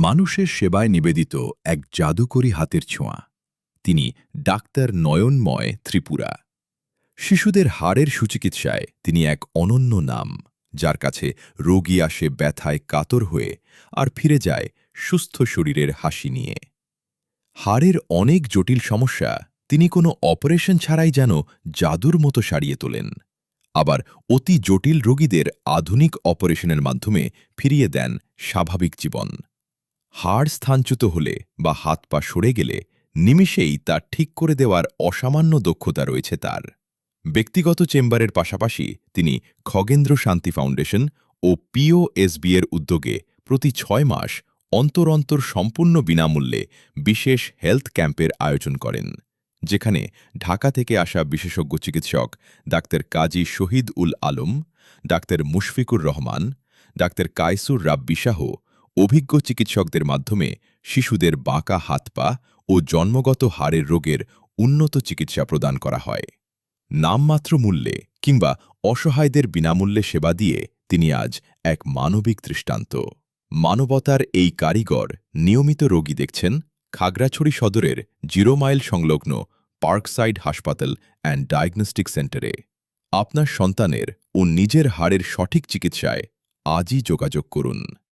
মানুষের সেবায় নিবেদিত এক জাদুকরী হাতের ছোঁয়া। তিনি ডাক্তার নয়নময় ত্রিপুরা। শিশুদের হাড়ের সুচিকিৎসায় তিনি এক অনন্য নাম, যার কাছে রোগী আসে ব্যথায় কাতর হয়ে আর ফিরে যায় সুস্থ শরীরের হাসি নিয়ে। হাড়ের অনেক জটিল সমস্যা তিনি কোনো অপারেশন ছাড়াই যেন জাদুর মতো সারিয়ে তোলেন। আবার অতি জটিল রোগীদের আধুনিক অপারেশনের মাধ্যমে ফিরিয়ে দেন স্বাভাবিক জীবন। হাড় স্থানচ্যুত হলে বা হাত পা সরে গেলে নিমিষেই তা ঠিক করে দেওয়ার অসামান্য দক্ষতা রয়েছে তার। ব্যক্তিগত চেম্বারের পাশাপাশি তিনি খগেন্দ্র শান্তি ফাউন্ডেশন ও পিওএসবি এর উদ্যোগে প্রতি ৬ মাস অন্তর অন্তর সম্পূর্ণ বিনামূল্যে বিশেষ হেলথ ক্যাম্পের আয়োজন করেন, যেখানে ঢাকা থেকে আসা বিশেষজ্ঞ চিকিৎসক ডাক্তার কাজী শহীদ উল আলম, ডাক্তার মুশফিকুর রহমান, ডাক্তার কায়সুর রাব্বি শাহ অভিজ্ঞ চিকিৎসকদের মাধ্যমে শিশুদের বাঁকা হাত পা ও জন্মগত হাড়ের রোগের উন্নত চিকিৎসা প্রদান করা হয়। নামমাত্র মূল্যে কিংবা অসহায়দের বিনামূল্যে সেবা দিয়ে তিনি আজ এক মানবিক দৃষ্টান্ত। মানবতার এই কারিগর নিয়মিত রোগী দেখছেন খাগড়াছড়ি সদরের 0 মাইল সংলগ্ন পার্কসাইড হাসপাতাল অ্যান্ড ডায়াগনস্টিক সেন্টারে। আপনার সন্তানের ও নিজের হাড়ের সঠিক চিকিৎসায় আজই যোগাযোগ করুন।